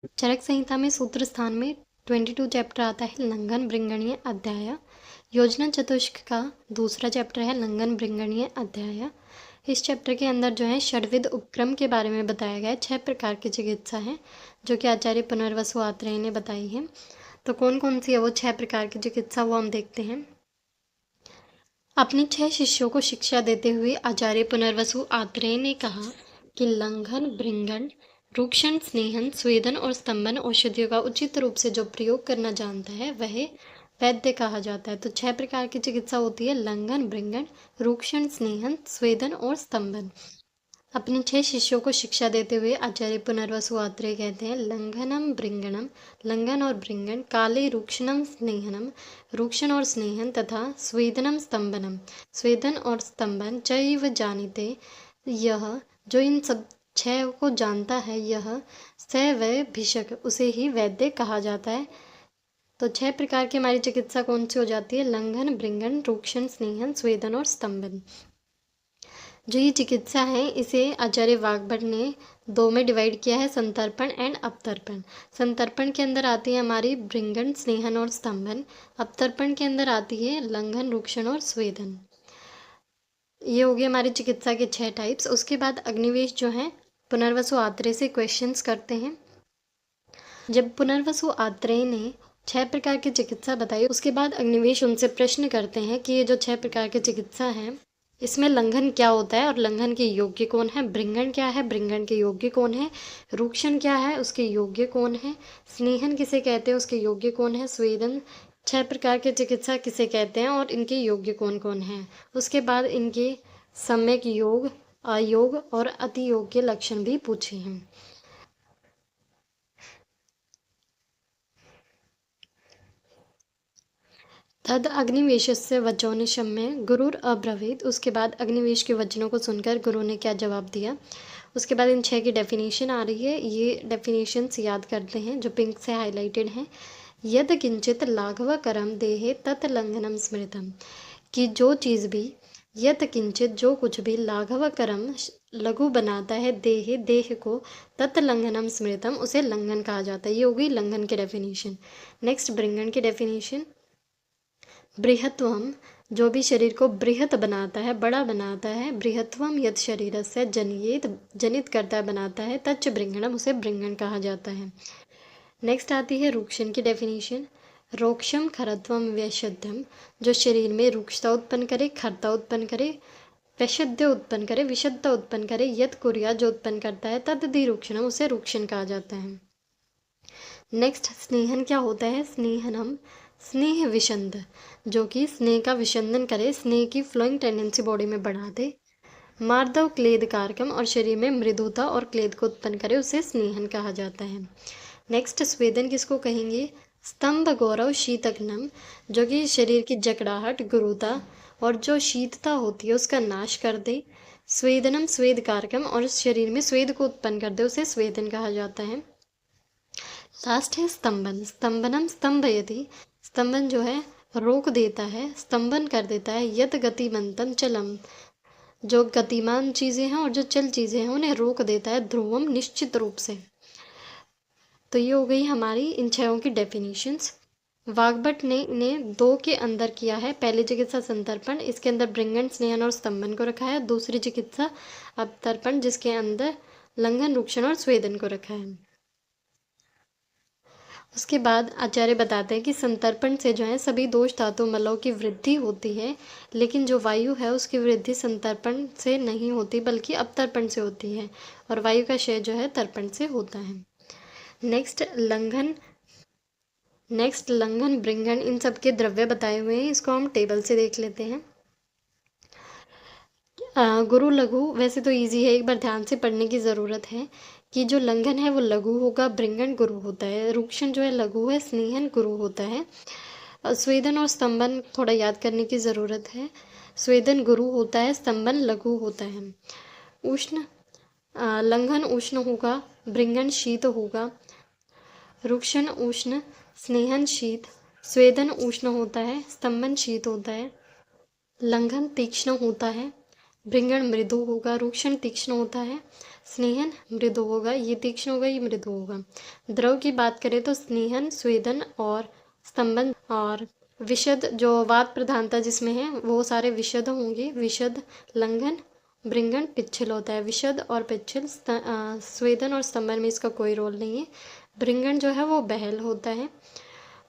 चरक संहिता में सूत्र स्थान में 22 चैप्टर आता है लंघन भृंगणीय अध्याय। योजना चतुष्क का दूसरा चैप्टर है लंघन भृंगणीय अध्याय। इस चैप्टर के अंदर जो है षड्विध उपक्रम के बारे में बताया गया है। 6 प्रकार की चिकित्सा है जो कि आचार्य पुनर्वसु आत्रेय ने बताई है। तो कौन कौन सी है वो 6 प्रकार की चिकित्सा, वो हम देखते हैं। अपने 6 शिष्यों को शिक्षा देते हुए आचार्य पुनर्वसु आत्रेय ने कहा कि लंघन, भृंगण, रूक्षण, स्नेहन, स्वेदन और स्तंभन औषधियों का उचित रूप से जो प्रयोग करना जानता है वह वैद्य कहा जाता है। तो 6 प्रकार की चिकित्सा होती है लंघन, भृंगण, रूक्षण, स्नेहन, स्वेदन और स्तंभन। अपने 6 शिष्यों को शिक्षा देते हुए आचार्य पुनर्वसु आत्रेय कहते हैं लंघनम भृंगणम, लंघन और भृंगण, काले रूक्षणम स्नेहनम, रूक्षण और स्नेहन तथा स्वेदनम स्तंभनम, स्वेदन और स्तंभन चैव जानीते, यह जो इन सब 6 को जानता है यह स वै भिषक, उसे ही वैद्य कहा जाता है। तो 6 प्रकार की हमारी चिकित्सा कौन सी हो जाती है? लंघन, भृंगण, रूक्षण, स्नेहन, स्वेदन और स्तंभन। जो ये चिकित्सा है इसे आचार्य वाग्भट ने 2 में डिवाइड किया है, संतर्पण एंड अपतर्पण। संतर्पण के अंदर आती है हमारी भृंगण, स्नेहन और स्तंभन। अपतर्पण के अंदर आती है लंघन, रूक्षण और स्वेदन। ये हो गए हमारी चिकित्सा के 6 टाइप्स। उसके बाद अग्निवेश जो है पुनर्वसु आत्रेय से क्वेश्चंस करते हैं। जब पुनर्वसु आत्रेय ने 6 प्रकार की चिकित्सा बताई उसके बाद अग्निवेश उनसे प्रश्न करते हैं कि ये जो 6 प्रकार की चिकित्सा है इसमें लंघन क्या होता है और लंघन के योग्य कौन है, भृंगण क्या है, भृंगण के योग्य कौन है, रूक्षण क्या है, उसके योग्य कौन है, स्नेहन किसे कहते हैं, उसके योग्य कौन है, स्वेदन 6 प्रकार के चिकित्सा किसे कहते हैं और इनके योग्य कौन कौन है। उसके बाद इनके सम्यक योग, अयोग और अति योग के लक्षण भी पूछे हैं। तद अग्निवेशस्य वचो निशम्य गुरुर अब्रवीत। उसके बाद अग्निवेश के वचनों को सुनकर गुरु ने क्या जवाब दिया। उसके बाद इन 6 की डेफिनेशन आ रही है, ये डेफिनेशंस याद करते हैं जो पिंक से हाईलाइटेड हैं। यद किंचित लाघव करम देहे तत् लंघनम स्मृतम, कि जो चीज़ भी, यत किंचित जो कुछ भी, लाघव करम लघु बनाता है, देह देह को, तत् लंघनम स्मृतम उसे लंघन कहा जाता है। ये हो गई लंघन की डेफिनेशन। नेक्स्ट भृंगण की डेफिनेशन। बृहत्वम, जो भी शरीर को बृहत बनाता है, बड़ा बनाता है, बृहत्वम यद शरीर से जनित जनित करता है, बनाता है, तच्च भृंगणम उसे भृंगण कहा जाता है। नेक्स्ट आती है रूक्षण की डेफिनेशन। रोक्षम खरत्वम वैशद्यम, जो शरीर में रूक्षता उत्पन्न करे, खरता उत्पन्न करे, वैशद्य उत्पन्न करे, विशुद्धता उत्पन्न करे, यद कुर्या जो उत्पन्न करता है, तदधि रूक्षणम उसे रूक्षण कहा जाता है। नेक्स्ट स्नेहन क्या होता है? स्नेहनम स्नेह विशंद, जो कि स्नेह का विशंदन करे, स्नेह की फ्लोइंग टेंडेंसी बॉडी में बढ़ा दे। मार्दव क्लेद कारकम, और शरीर में मृदुता और क्लेद को उत्पन्न करे, उसे स्नेहन कहा जाता है। नेक्स्ट स्वेदन किसको कहेंगे? स्तंभ गौरव शीतकनम, जो कि शरीर की जकड़ाहट, गुरुता और जो शीतता होती है उसका नाश कर दे। स्वेदनम स्वेद कारकम, और शरीर में स्वेद को उत्पन्न कर दे, उसे स्वेदन कहा जाता है। लास्ट है स्तंभन। स्तंभनम स्तंभयति, स्तंभन जो है रोक देता है, स्तंभन कर देता है। यत गतिमंतम चलम, जो गतिमान चीज़ें हैं और जो चल चीज़ें हैं उन्हें रोक देता है, ध्रुवम निश्चित रूप से। तो ये हो गई हमारी इन 6 की डेफिनेशंस। वाग्भट ने इन्हें 2 के अंदर किया है। पहली चिकित्सा संतर्पण, इसके अंदर भृंगण, स्नेहन और स्तंभन को रखा है। दूसरी चिकित्सा अपतर्पण, जिसके अंदर लंघन, रूक्षण और स्वेदन को रखा है। उसके बाद आचार्य बताते हैं कि संतर्पण से जो है सभी दोष धातु मलों की वृद्धि होती है, लेकिन जो वायु है उसकी वृद्धि संतर्पण से नहीं होती बल्कि अपतर्पण से होती है, और वायु का क्षय जो है तर्पण से होता है। नेक्स्ट लंघन, भृंगण, इन सब के द्रव्य बताए हुए हैं, इसको हम टेबल से देख लेते हैं। गुरु लघु वैसे तो इजी है, एक बार ध्यान से पढ़ने की ज़रूरत है कि जो लंघन है वो लघु होगा, भृंगण गुरु होता है, रूक्षण जो है लघु है, स्नेहन गुरु होता है। स्वेदन और स्तंभन थोड़ा याद करने की ज़रूरत है। स्वेदन गुरु होता है, स्तंभन लघु होता है। उष्ण, लंघन उष्ण होगा, भृंगण शीत होगा, रूक्षण उष्ण, स्नेहन शीत, स्वेदन उष्ण होता है, स्तंभन शीत होता है। लंघन तीक्ष्ण होता है, भृंगण मृदु होगा, रूक्षण तीक्ष्ण होता है, स्नेहन मृदु होगा, ये तीक्ष्ण होगा, ये मृदु होगा। द्रव की बात करें तो स्नेहन, स्वेदन और स्तंभन। और विशद जो वात प्रधानता जिसमें है वो सारे विशद होंगे। विशद लंघन भृंगण पिच्छल होता है। विशद और पिच्छल स्वेदन और स्तंभन में इसका कोई रोल नहीं है। भृंगण जो है वो बहल होता है।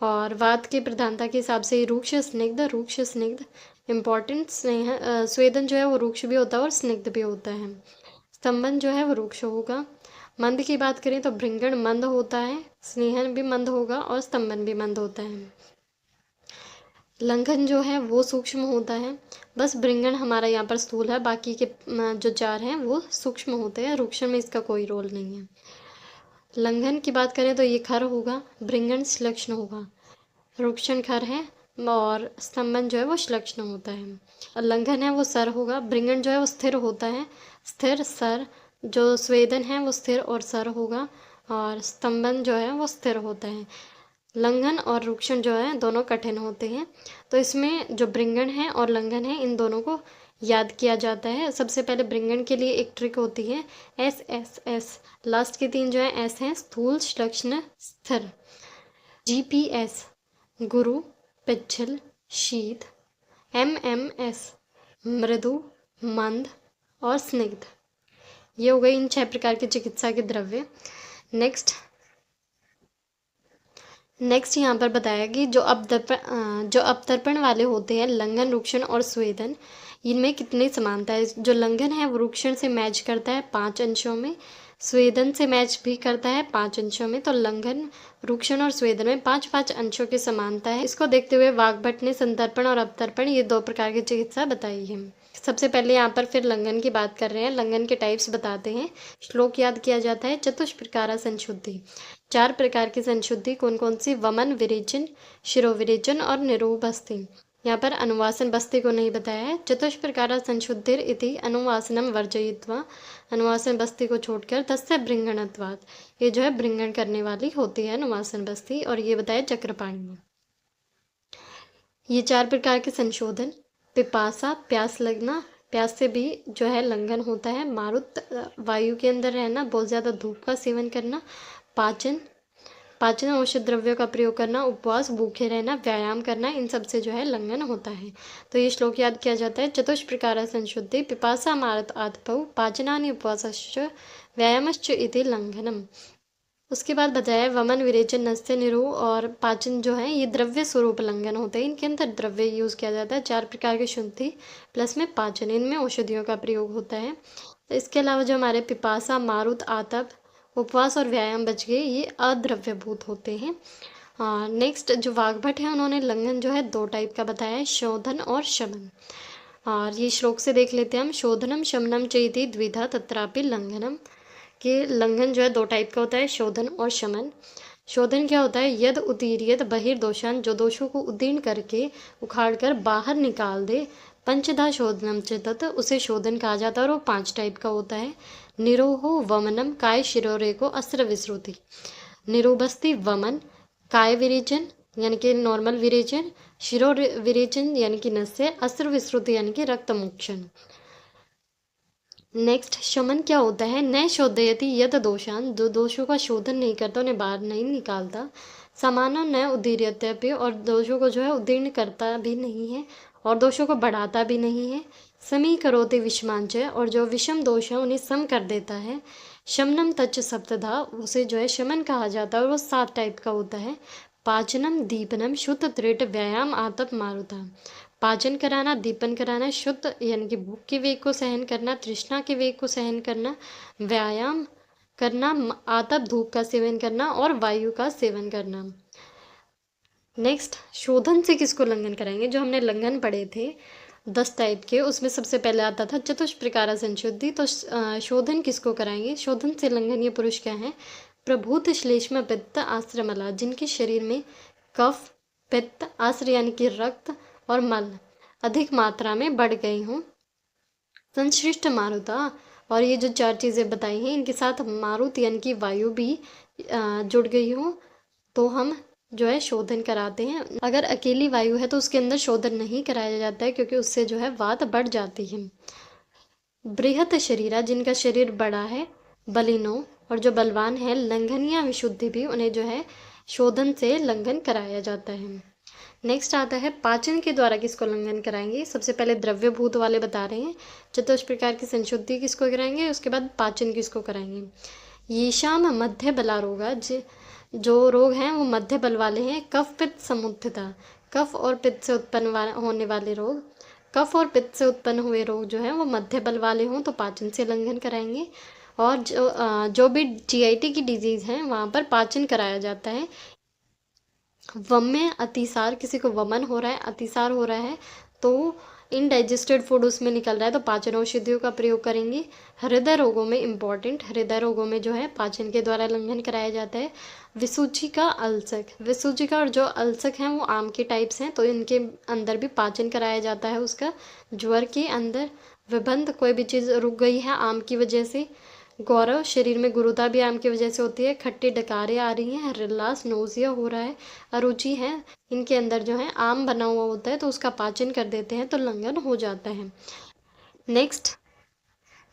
और वात की प्रधानता के हिसाब से रूक्ष स्निग्ध इम्पॉर्टेंट। स्वेदन जो है वो रूक्ष भी होता है और स्निग्ध भी होता है। स्तंभन जो है वो रूक्ष होगा। मंद की बात करें तो भृंगण मंद होता है, स्नेहन भी मंद होगा और स्तंभन भी मंद होता है। लंघन जो है वो सूक्ष्म होता है। बस भृंगण हमारा यहाँ पर स्थूल है, बाकी के जो चार हैं वो सूक्ष्म होते हैं। रूक्ष में इसका कोई रोल नहीं है। लंघन की बात करें तो ये खर होगा, भृंगण श्लक्ष्ण होगा। रूक्षण खर है और स्तंभन जो है वो श्लक्ष्ण होता है। और लंघन है वो सर होगा। भृंगण जो है वो स्थिर होता है, स्थिर सर। जो स्वेदन है वो स्थिर और सर होगा और स्तंभन जो है वो स्थिर होता है। लंघन और रूक्षण जो है दोनों कठिन होते हैं। तो इसमें जो भृंगण है और लंघन है इन दोनों को याद किया जाता है। सबसे पहले भृंगण के लिए एक ट्रिक होती है एस एस एस। लास्ट के तीन जो है एस हैं, स्थूल श्लक्ष्ण स्थिर। GPS गुरु पिच्छल शीत। MMS मृदु मंद और स्निग्ध। ये हो गई इन 6 प्रकार के चिकित्सा के द्रव्य। नेक्स्ट यहाँ पर बताया कि जो अपतर्पण वाले होते हैं लंघन, रूक्षण और स्वेदन, इनमें कितनी समानता है। जो लंघन है वो रूक्षण से मैच करता है 5 अंशों में, स्वेदन से मैच भी करता है 5 अंशों में। तो लंघन, रूक्षण और स्वेदन में 5-5 अंशों की समानता है। इसको देखते हुए वाग्भट ने संतर्पण और अपतर्पण ये 2 प्रकार की चिकित्सा बताई है। सबसे पहले यहाँ पर फिर लंघन की बात कर रहे हैं। लंघन के टाइप्स बताते हैं। श्लोक याद किया जाता है। चतुष्प्रकारा संशुद्धि, 4 प्रकार की संशुद्धि कौन कौन सी। वमन, विरेचन, शिरोविरेचन और निरोबस्ति। यहाँ पर अनुवासन बस्ती को नहीं बताया है। चतुष्प्रकारा संशुद्धिर इति अनुवासनम वर्जयित्वा, अनुवासन बस्ती को छोड़कर तस्य भृंगणत्वात्, ये जो है भृंगण करने वाली होती है अनुवासन बस्ती। और ये बताया चक्रपाणी में। ये 4 प्रकार के संशोधन। पिपासा प्यास लगना, प्यास से भी जो है लंघन होता है। मारुत वायु के अंदर रहना, बहुत ज़्यादा धूप का सेवन करना। पाचन औषध द्रव्यों का प्रयोग करना, उपवास भूखे रहना, व्यायाम करना, इन सब से जो है लंघन होता है। तो ये श्लोक याद किया जाता है। चतुष्प्रकार संशुद्धि पिपासा मारत आतपौ पाचनानि उपवासश्च व्यायामश्च इति लंघनम। उसके बाद बताया वमन, विरेचन, नस्य, निरो और पाचन जो है ये द्रव्य स्वरूप लंघन होते हैं। इनके अंदर द्रव्य यूज़ किया जाता है। 4 प्रकार की शुद्धि प्लस में पाचन, इनमें औषधियों का प्रयोग होता है। तो इसके अलावा जो हमारे पिपासा, मारुत, आतप, उपवास और व्यायाम बच गए, ये अद्रव्यभूत होते हैं। नेक्स्ट जो वाग्भट है उन्होंने लंघन जो है 2 टाइप का बताया है, शोधन और शमन। और ये श्लोक से देख लेते हैं हम। शोधनम शमनम चेति द्विधा तत्रापि लंघनम, कि लंघन जो है 2 टाइप का होता है, शोधन और शमन। शोधन क्या होता है। यद उदीर्यत बहिर्दोषान, जो दोषों को उदीर्ण करके उखाड़ कर बाहर निकाल दे। पंचधा शोधनम च तत्, उसे शोधन कहा जाता है और वो 5 टाइप का होता है। निरोहो वमनम काय शिरोरे को अस्त्र विश्रुति। निरोबस्ति वमन, काय विरेचन यानी कि नॉर्मल विरेचन, शिरो विरेचन यानी कि नस्य, अस्त्र विश्रुति यानी कि रक्त मोक्षण। नेक्स्ट शमन क्या होता है। न शोधयति यद दोषान, जो दोषों का शोधन नहीं करता, उन्हें बाहर नहीं निकालता। समानो न उदीर्यत्यपि, और दोषों को जो है उदीर्ण करता भी नहीं है और दोषों को बढ़ाता भी नहीं है। समीकरोति विषमांच, और जो विषम दोष है उन्हें सम कर देता है। शमनम तच्च सप्तधा, उसे जो है शमन कहा जाता है और वो 7 टाइप का होता है। पाचनम, दीपनम, शुद्ध, दृढ़, व्यायाम, आतप, मारुता। पाचन कराना, दीपन कराना, शुद्ध यानी कि भूख के वेग को सहन करना, तृष्णा के वेग को सहन करना, व्यायाम करना, आतप धूप का सेवन करना और वायु का सेवन करना। नेक्स्ट शोधन से किसको लंघन कराएंगे। जो हमने लंघन पढ़े थे 10 टाइप के, उसमें सबसे पहले आता था चतुष्प्रकारा संशुद्धि। तो शोधन किसको कराएंगे। शोधन से लंघन ये पुरुष क्या है। प्रभूत श्लेष्म पित्त आश्रमला, जिनके शरीर में कफ, पित्त, आश्र यानी कि रक्त और मल अधिक मात्रा में बढ़ गई हों। संश्लिष्ट मारुता, और ये जो 4 चीज़ें बताई हैं इनके साथ मारुत यानी कि वायु भी जुड़ गई हो तो हम जो है शोधन कराते हैं। अगर अकेली वायु है तो उसके अंदर शोधन नहीं कराया जाता है, क्योंकि उससे जो है वात बढ़ जाती है। बृहत शरीरा, जिनका शरीर बड़ा है। बलिनों और जो बलवान है लंघन या विशुद्धि भी, उन्हें जो है शोधन से लंघन कराया जाता है। नेक्स्ट आता है पाचन के द्वारा किसको लंघन कराएंगे। सबसे पहले द्रव्यभूत वाले बता रहे हैं, चतुष्ट प्रकार की संशुद्धि किसको कराएंगे, उसके बाद पाचन किसको कराएंगे। येषाम मध्य बला रोगा, जो रोग हैं वो मध्य बल वाले हैं। कफ पित्त समुत्थिता, कफ और पित्त से उत्पन्न होने वाले रोग, कफ और पित्त से उत्पन्न हुए रोग जो हैं वो मध्य बल वाले हों तो पाचन से लंघन कराएंगे। और जो भी जीआईटी की डिजीज़ हैं वहाँ पर पाचन कराया जाता है। वम्य अतिसार, किसी को वमन हो रहा है, अतिसार हो रहा है तो इनडाइजेस्टेड फूड उसमें निकल रहा है तो पाचन औषधियों का प्रयोग करेंगे। हृदय रोगों में इम्पॉर्टेंट, हृदय रोगों में जो है पाचन के द्वारा लंघन कराया जाता है। विसूचिका अल्सक, विसूचिका और जो अल्सक हैं वो आम के टाइप्स हैं तो इनके अंदर भी पाचन कराया जाता है उसका। ज्वर के अंदर विबंध, कोई भी चीज़ रुक गई है आम की वजह से। गौरव, शरीर में गुरुता भी आम की वजह से होती है। खट्टी डकारें आ रही हैं, रिल्लास, नोजिया हो रहा है, अरुचि है, इनके अंदर जो है आम बना हुआ होता है तो उसका पाचन कर देते हैं तो लंघन हो जाता है। नेक्स्ट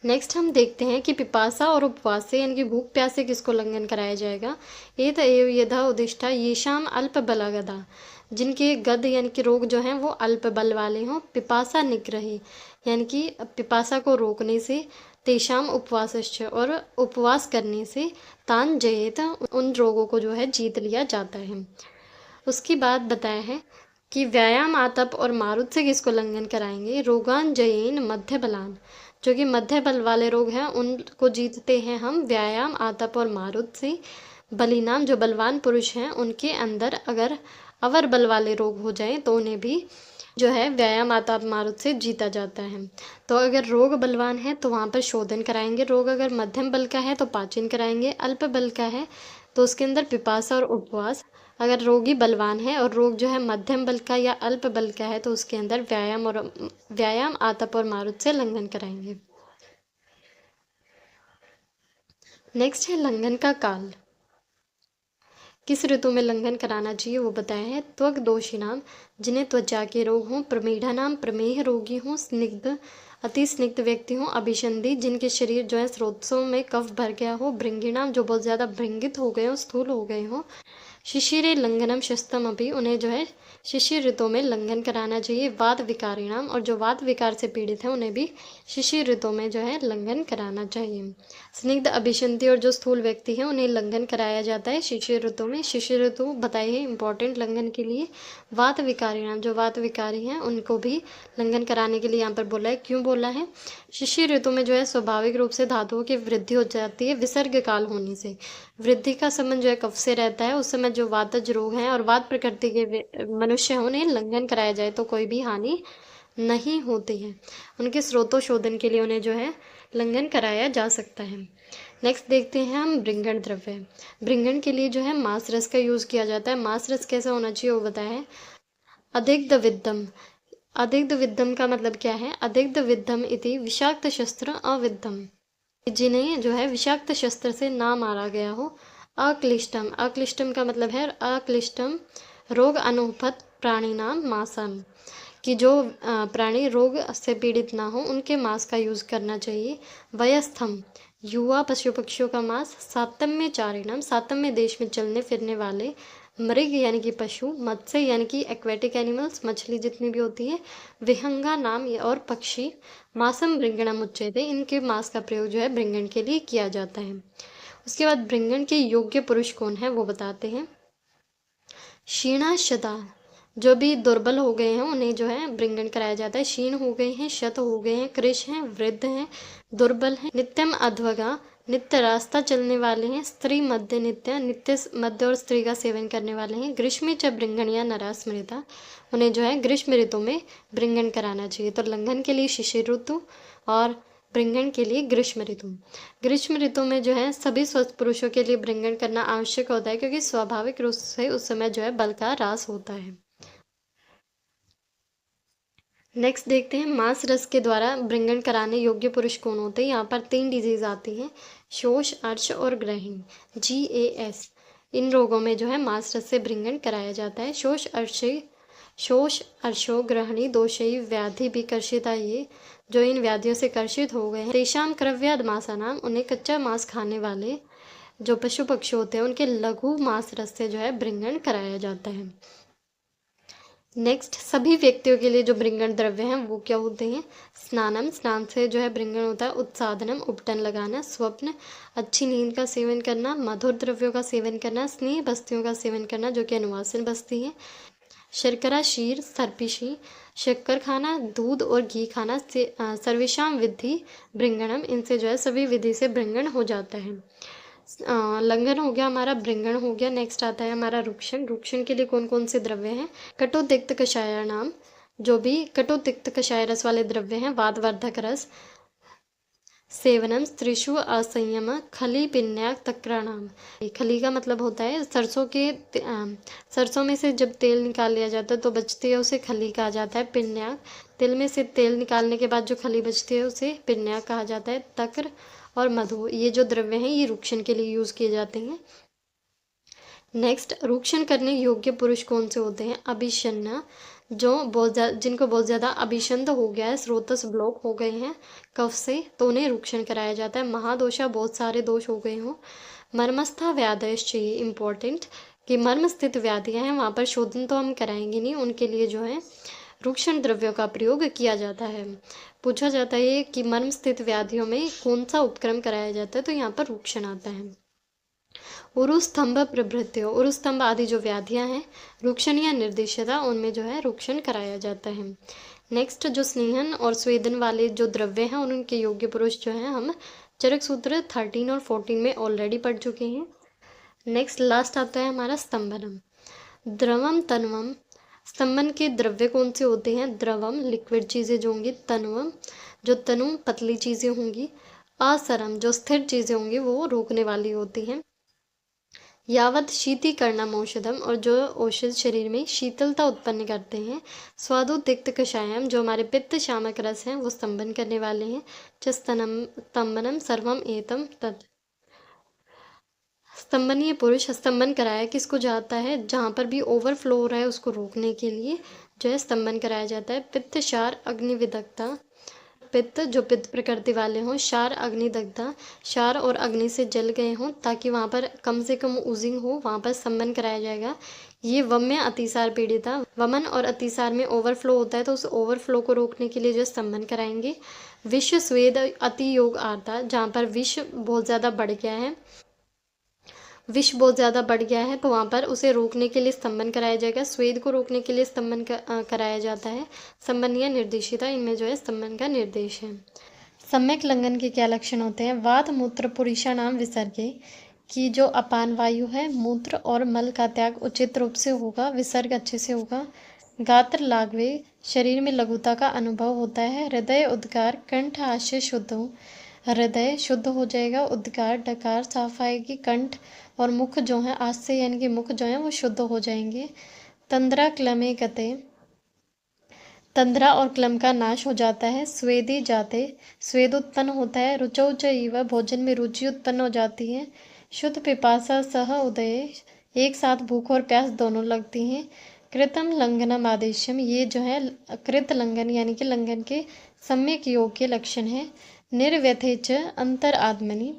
नेक्स्ट हम देखते हैं कि पिपासा और उपवास से यानी कि भूख प्यास से किसको लंघन कराया जाएगा। एत एव यथा उदिष्टा येषाम अल्प बलागदा, जिनके गद यानी कि रोग जो हैं वो अल्प बल वाले हों। पिपासा निग्रही, यानी कि पिपासा को रोकने से, तेषाम उपवासश्च, और उपवास करने से, तान जयेत, उन रोगों को जो है जीत लिया जाता है। उसकी बात बताया है कि व्यायाम, आतप और मारुत से किसको लंघन कराएंगे। रोगान जयेन मध्य बलान, जो कि मध्य बल वाले रोग हैं उनको जीतते हैं हम व्यायाम, आतप और मारुत से। बलिनाम, जो बलवान पुरुष हैं उनके अंदर अगर अवर बल वाले रोग हो जाएं तो उन्हें भी जो है व्यायाम, आतप, मारुत से जीता जाता है। तो अगर रोग बलवान है तो वहाँ पर शोधन कराएंगे, रोग अगर मध्यम बल का है तो पाचन कराएंगे, अल्प बल का है तो उसके अंदर पिपासा और उपवास। अगर रोगी बलवान है और रोग जो है मध्यम बल का या अल्प बल का है तो उसके अंदर व्यायाम, आतप और मारुत से लंघन कराएंगे। नेक्स्ट है लंघन का काल, किस ऋतु में लंघन कराना चाहिए वो बताया है। त्वक दोषी नाम, जिन्हें त्वचा के रोग हों। प्रमेढ़ा नाम, प्रमेह रोगी हों। स्निग्ध, अति स्निग्ध व्यक्ति हों। अभिसंधि, जिनके शरीर जो है स्रोतों में कफ भर गया हो। भृंगिणाम, जो बहुत ज़्यादा भृंगित हो गए हों, स्थूल हो गए हों। शिशिरे लंघनम शस्तम अभी, उन्हें जो है शिशिर ऋतु में लंघन कराना चाहिए। वात विकारिणाम, और जो वात विकार से पीड़ित हैं उन्हें भी शिशिर ऋतु में जो है लंघन कराना चाहिए। स्निग्ध, अभिसंधि और जो स्थूल व्यक्ति हैं उन्हें लंघन कराया जाता है शिशिर ऋतु में। शिशिर ऋतु बताई है इंपॉर्टेंट लंघन के लिए। वात विकारिणाम, जो वात विकारी हैं उनको भी लंघन कराने के लिए यहाँ पर बोला है। क्यों बोला है? शिशिर ऋतु में जो है स्वाभाविक रूप से धातुओं की वृद्धि हो जाती है विसर्ग काल होने से। वृद्धि का संबंध जो है कफ से रहता है, उस समय जो वातज रोग हैं और वात प्रकृति के मनुष्य हैं उन्हें लंघन कराया जाए तो कोई भी हानि नहीं होती है। उनके स्रोतों शोधन के लिए उन्हें जो है लंघन कराया जा सकता है। नेक्स्ट देखते हैं हम भृंगण द्रव्य। भृंगण के लिए जो है मांस रस का यूज़ किया जाता है। मांस रस कैसा होना चाहिए वो बताया है। अधिग्ध विद्धम, अधिग्ध विद्धम का मतलब क्या है? अधिग्ध विद्धम इति विषाक्त शस्त्र अविद्धम, जिन्हें जो है विषाक्त शस्त्र से ना मारा गया हो। अक्लिष्टम, अक्लिष्टम का मतलब है अक्लिष्टम रोग अनुपत प्राणी नाम मांसम, कि जो प्राणी रोग से पीड़ित ना हो उनके मांस का यूज़ करना चाहिए। वयस्थम, युवा पशु पक्षियों का मांस। सातम्य चारिणम, सातम्य देश में चलने फिरने वाले। मृग यानी कि पशु। मत्स्य यानी कि एक्वेटिक एनिमल्स, मछली जितनी भी होती है। विहंगा नाम और पक्षी। मांसम भृंगणम उच्यते, इनके मांस का प्रयोग जो है भृंगण के लिए किया जाता है। उसके बाद भृंगण के योग्य पुरुष कौन है वो बताते हैं। क्षीणा शता, जो भी दुर्बल हो गए हैं उन्हें जो है भृंगण कराया जाता है। क्षीण हो गए हैं, शत हो गए हैं, कृश हैं, वृद्ध हैं, दुर्बल हैं। नित्यम अध्वगा, नित्य रास्ता चलने वाले हैं। स्त्री मध्य नित्य, नित्य मध्य और स्त्री का सेवन करने वाले हैं। ग्रीष्म च भृंगण या नरा स्मृता, उन्हें जो है ग्रीष्म ऋतु में भृंगण कराना चाहिए। तो लंघन के लिए शिशिर ऋतु और भृंगण के लिए ग्रीष्म ऋतु। ग्रीष्म ऋतु में जो है सभी स्वस्थ पुरुषों के लिए भृंगण करना आवश्यक होता है क्योंकि स्वाभाविक रूप से उस समय जो है बल का ह्रास होता है। नेक्स्ट देखते हैं मांस रस के द्वारा भृंगण कराने योग्य पुरुष कौन होते हैं। यहाँ पर 3 डिजीज आती हैं, शोष, अर्श और ग्रहण, GAS। इन रोगों में जो है मांस रस से भृंगण कराया जाता है। शोष, अर्श शोष अर्शो ग्रहणी दोषयी व्याधि भी कर्षिता, ये जो इन व्याधियों से कर्षित हो गए हैं। तेषाम क्रव्याद मासानाम, उन्हें कच्चा मांस खाने वाले जो पशु पक्षी होते हैं उनके लघु मांस रस से जो है भृंगण कराया जाता है। नेक्स्ट, सभी व्यक्तियों के लिए जो भृंगण द्रव्य हैं वो क्या होते हैं? स्नानम, स्नान से जो है भृंगण होता है। उत्सादनम, उपटन लगाना। स्वप्न, अच्छी नींद का सेवन करना। मधुर द्रव्यों का सेवन करना। स्नेह बस्तियों का सेवन करना जो कि अनुवासन बस्ती है। शर्करा शीर, सर्पिशी, शक्कर खाना, दूध और घी खाना से सर्वेशाम विधि भृंगणम, इनसे जो है सभी विधि से भृंगण हो जाता है। लंघन हो गया हमारा, भृंगण हो गया। नेक्स्ट आता है हमारा रुक्षण। रुक्षण के लिए कौन कौन से द्रव्य हैं? कटोतिक्त कषाय नाम, जो भी कटोतिक्त कषाय रस वाले द्रव्य हैं। वातवर्धक रस। सेवनम स्त्रीषु असंयम खली पिन्याक तक्राणाम, खली का मतलब होता है सरसों में से जब तेल निकाल लिया जाता है तो बचती है उसे खली कहा जाता है। पिन्याक, तिल में से तेल निकालने के बाद जो खली बचती है उसे पिन्याक कहा जाता है। तक्र और मधु, ये जो द्रव्य हैं ये रुक्षण के लिए यूज किए जाते हैं। नेक्स्ट, रुक्षण करने योग्य पुरुष कौन से होते हैं? अभिशन्ना, जिनको बहुत ज़्यादा अभिशंद हो गया है, स्रोतस ब्लॉक हो गए हैं कफ से, तो उन्हें रुक्षण कराया जाता है। महादोषा, बहुत सारे दोष हो गए हों। मर्मस्था व्याधयश्च, चाहिए इंपॉर्टेंट कि मर्म स्थित व्याधियाँ हैं वहाँ पर शोधन तो हम कराएंगे नहीं, उनके लिए जो है रुक्षण द्रव्यों का प्रयोग किया जाता है। पूछा जाता है कि मर्म स्थित व्याधियों में कौन सा उपक्रम कराया जाता है, तो यहाँ पर रुक्षण आता है। उरुस्तंभ प्रभृत्यो, उरुस्तंभ आदि जो व्याधियां हैं रुक्षण या निर्देशता, उनमें जो है रुक्षण कराया जाता है। नेक्स्ट, जो स्नेहन और स्वेदन वाले जो द्रव्य हैं उनके योग्य पुरुष जो हैं हम चरक सूत्र 13 और 14 में ऑलरेडी पढ़ चुके हैं। नेक्स्ट, लास्ट आता है हमारा स्तंभनम। द्रवम तन्वम, स्तंभन के द्रव्य कौन से होते हैं? द्रवम लिक्विड चीज़ें जो होंगी, तन्वम जो तनु पतली चीज़ें होंगी, असरम जो स्थिर चीज़ें होंगी वो रोकने वाली होती हैं। यावत शीतीकरणम औषधम, और जो औषध शरीर में शीतलता उत्पन्न करते हैं। स्वादुतिक्त कषायम, जो हमारे पित्त शामक रस हैं वो स्तंभन करने वाले हैं। चस्तनम स्तंभनम सर्वम एतम तत्, स्तंभनीय पुरुष स्तंभन कराया किसको जाता है? जहाँ पर भी ओवरफ्लो हो रहा है उसको रोकने के लिए जो है स्तंभन कराया जाता है। पित्त शार अग्निविदग्धा, पित्त जो पित्त प्रकृति वाले हों। शार अग्निदग्धा, शार और अग्नि से जल गए हों ताकि वहाँ पर कम से कम ऊजिंग हो, वहाँ पर स्तंभन कराया जाएगा। ये वम्य अतिसार पीड़िता, वमन और अतिसार में ओवरफ्लो होता है तो उस ओवरफ्लो को रोकने के लिए जो स्तंभन कराएंगे। विष स्वेद अति योग आर्ता, जहाँ पर विष बहुत ज़्यादा बढ़ गया है, विष बहुत ज़्यादा बढ़ गया है तो वहाँ पर उसे रोकने के लिए स्तंभन कराया जाएगा। स्वेद को रोकने के लिए स्तंभन कराया जाता है। स्तंभन या निर्देशिता, इनमें जो है स्तंभन का निर्देश है। सम्यक लंघन के क्या लक्षण होते हैं? वात मूत्र पुरुषा नाम विसर्गे, कि जो अपान वायु है, मूत्र और मल का त्याग उचित रूप से होगा, विसर्ग अच्छे से होगा। गात्र लाघवे, शरीर में लघुता का अनुभव होता है। हृदय उद्गार, कंठ आशय शुद्ध हो, हृदय शुद्ध हो जाएगा। उद्गार डकार साफ आएगी। कंठ और मुख जो है आस्य यानी कि मुख जो है वो शुद्ध हो जाएंगे। तंद्रा क्लमे गते, तंद्रा और क्लम का नाश हो जाता है। स्वेदी जाते, स्वेद उत्पन्न होता है। रुचौ चैव, भोजन में रुचि उत्पन्न हो जाती है। शुद्ध पिपासा सह उदय, एक साथ भूख और प्यास दोनों लगती हैं। कृतम लंघनम आदेशम, ये जो है कृत लंघन यानी कि लंघन के सम्यक योग के लक्षण है। निर्व्यथेच अंतर आत्मनि,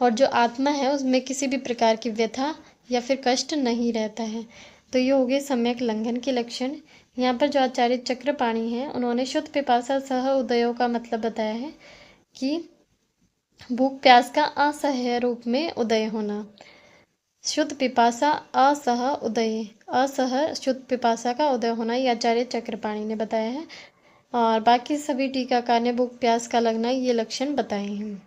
और जो आत्मा है उसमें किसी भी प्रकार की व्यथा या फिर कष्ट नहीं रहता है। तो ये हो गए सम्यक लंघन के लक्षण। यहाँ पर जो आचार्य चक्रपाणि हैं उन्होंने शुद्ध पिपासा सह उदयों का मतलब बताया है कि भूख प्यास का असह्य रूप में उदय होना। शुद्ध पिपासा असह उदय, असह शुद्ध पिपासा का उदय होना, ये आचार्य चक्रपाणि ने बताया है। और बाकी सभी टीकाकार ने भूख प्यास का लगना ये लक्षण बताए हैं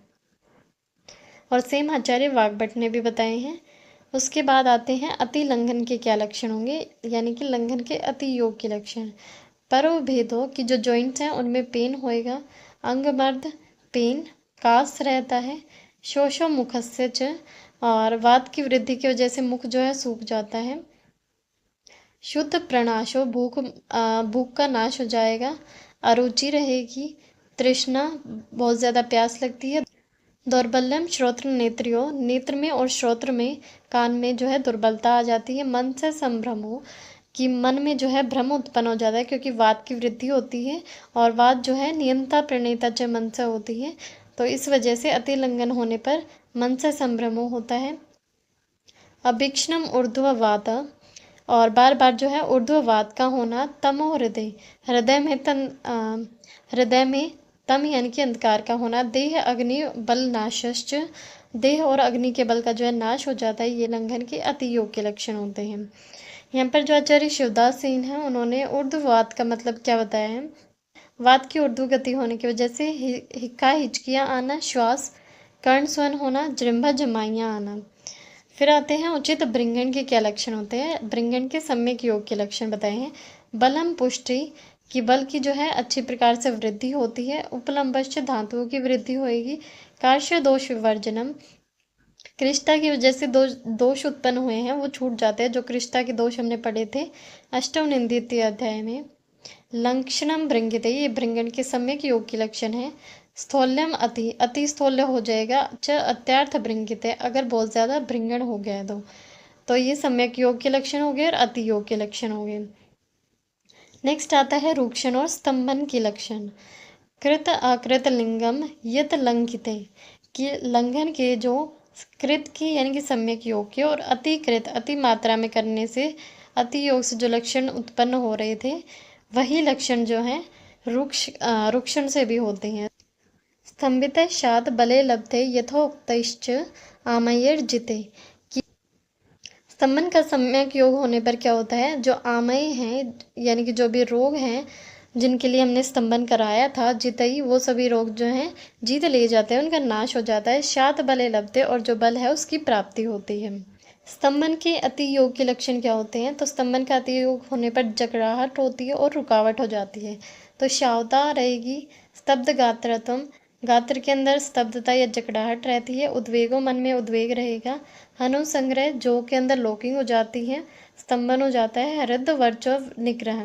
और सेम आचार्य वाग्भट ने भी बताए हैं। उसके बाद आते हैं अति लंघन के क्या लक्षण होंगे, यानी कि लंघन के अति योग के लक्षण। पर्व भेदों की जो जॉइंट्स हैं उनमें पेन होएगा। अंगमर्द पेन, कास रहता है। शोषो मुखस्य च, और वात की वृद्धि की वजह से मुख जो है सूख जाता है। शुद्ध प्रणाशो, भूख का नाश हो जाएगा। अरुचि रहेगी। तृष्णा, बहुत ज़्यादा प्यास लगती है। दौर्बल्यम श्रोत्र नेत्रियो, नेत्र में और श्रोत्र में कान में जो है दुर्बलता आ जाती है। मन से संभ्रम हो, कि मन में जो है भ्रम उत्पन्न हो जाता है, क्योंकि वात की वृद्धि होती है और वात जो है नियंता प्रणेता च मन से होती है, तो इस वजह से अतिलंघन होने पर मन से संभ्रम होता है। अभीक्ष्णम ऊर्ध्ववात, और बार बार जो है ऊर्ध्ववात का होना। तमो हृदय, हृदय में तम यानी कि अंधकार का होना। देह अग्नि बल नाशश्च, देह और अग्नि के बल का जो है नाश हो जाता है, ये लंघन के अति योग के लक्षण होते हैं। यहाँ पर जो आचार्य शिवदास सेन है उन्होंने ऊर्ध्ववात का मतलब क्या बताया है। वात की ऊर्ध्व गति होने की वजह से हिक्का हिचकियाँ आना, श्वास कर्ण स्वन होना, जृंभा जमाइयाँ आना। फिर आते हैं उचित भृंगण के क्या लक्षण होते हैं। भृंगण के सम्यक योग के लक्षण बताए हैं। बलम पुष्टि, कि बल की जो है अच्छी प्रकार से वृद्धि होती है। उपलम्बश्च, धातुओं की वृद्धि होएगी। कार्श्य दोष विवर्जनम, कृष्णा की वजह से दोष उत्पन्न हुए हैं वो छूट जाते हैं, जो कृष्णा के दोष हमने पढ़े थे अष्टम निंदित अध्याय में। लक्षणम भृंगित, ये भृंगण के सम्यक योग के लक्षण है। स्थौल्यम अति, अति स्थौल्य हो जाएगा। च अत्यार्थ भृंगित है, अगर बहुत ज़्यादा भृंगण हो गया है तो ये सम्यक योग के लक्षण हो गए और अति योग के लक्षण हो गए। नेक्स्ट आता है रूक्षण और स्तंभन के लक्षण। कृत अकृत लिंगम यत लंघिते, कि लंघन के जो कृत के यानी कि सम्यक योग के और अतिकृत अति मात्रा में करने से अति योग से जो लक्षण उत्पन्न हो रहे थे, वही लक्षण जो हैं रूक्षण से भी होते हैं। स्तंभित शात बले लब्धे यथोक्तश्च आमयर्जिते, स्तंभन का सम्यक योग होने पर क्या होता है, जो आमय हैं यानी कि जो भी रोग हैं जिनके लिए हमने स्तंभन कराया था, जितई वो सभी रोग जो हैं जीत ले जाते हैं, उनका नाश हो जाता है। शात बले लब्धे, और जो बल है उसकी प्राप्ति होती है। स्तंभन के अति योग के लक्षण क्या होते हैं, तो स्तंभन का अति योग होने पर जकड़ाहट होती है और रुकावट हो जाती है। तो श्यावता रहेगी। स्तब्ध गात्रत्वम, गात्र के अंदर स्तब्धता या जकड़ाहट रहती है। उद्वेगो, मन में उद्वेग रहेगा। हनुसंग्रह, जो के अंदर लॉकिंग हो जाती है, स्तंभन हो जाता है। हृदय वर्चो निग्रह,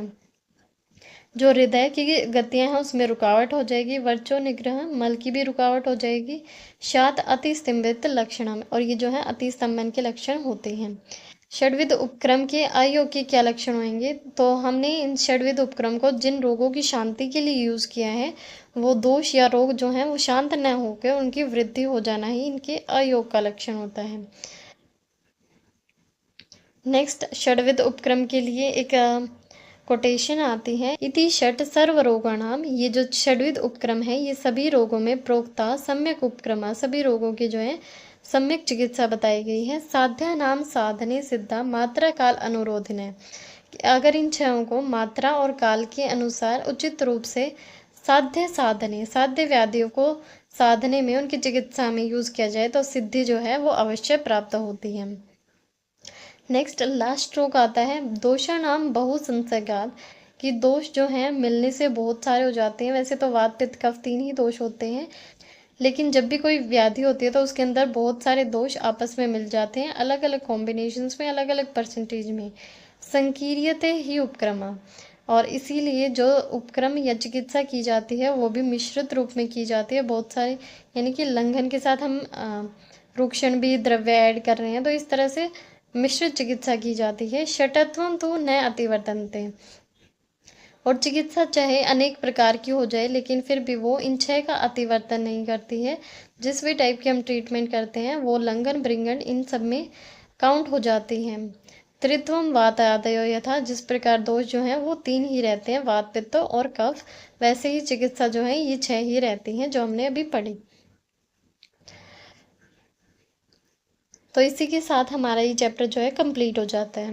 जो हृदय की गतियां हैं उसमें रुकावट हो जाएगी। वर्चो निग्रह, मल की भी रुकावट हो जाएगी। शात अति स्तंभित लक्षणम, और ये जो है अति स्तंभन के लक्षण होते हैं। षड्विध उपक्रम के अयोग के क्या लक्षण होंगे, तो हमने इन षड्विध उपक्रम को जिन रोगों की शांति के लिए यूज़ किया है, वो दोष या रोग जो हैं वो शांत न होकर उनकी वृद्धि हो जाना ही इनके अयोग का लक्षण होता है। नेक्स्ट षड्विध उपक्रम के लिए एक कोटेशन आती है। इति षट सर्व रोगाणाम, ये जो षड्विध उपक्रम है ये सभी रोगों में प्रोक्ता सम्यक उपक्रमा, सभी रोगों की जो है सम्यक चिकित्सा बताई गई है। साध्या नाम साधने सिद्धा मात्रा काल अनुरोधन है, अगर इन छहों को मात्रा और काल के अनुसार उचित रूप से साध्य साधने, साध्य व्याधियों को साधने में उनकी चिकित्सा में यूज़ किया जाए तो सिद्धि जो है वो अवश्य प्राप्त होती है। नेक्स्ट लास्ट स्ट्रोक आता है दोषानाम बहु संसर्गात, कि दोष जो हैं मिलने से बहुत सारे हो जाते हैं। वैसे तो वात पित्त कफ 3 ही दोष होते हैं, लेकिन जब भी कोई व्याधि होती है तो उसके अंदर बहुत सारे दोष आपस में मिल जाते हैं, अलग अलग कॉम्बिनेशंस में, अलग अलग परसेंटेज में। संकीर्यते ही उपक्रमा, और इसीलिए जो उपक्रम या चिकित्सा की जाती है वो भी मिश्रित रूप में की जाती है। बहुत सारे यानी कि लंघन के साथ हम रूक्षण भी द्रव्य ऐड कर रहे हैं, तो इस तरह से मिश्रित चिकित्सा की जाती है। षटत्वम तो न अतिवर्तनते, और चिकित्सा चाहे अनेक प्रकार की हो जाए लेकिन फिर भी वो इन 6 का अतिवर्तन नहीं करती है। जिस भी टाइप की हम ट्रीटमेंट करते हैं वो लंघन भृंगण इन सब में काउंट हो जाती हैं। त्रित्वम वात आदयो यथा, जिस प्रकार दोष जो हैं वो 3 ही रहते हैं, वात पित्त और कफ, वैसे ही चिकित्सा जो है ये 6 ही रहती हैं जो हमने अभी पढ़ी। तो इसी के साथ हमारा ये चैप्टर जो है कंप्लीट हो जाता है।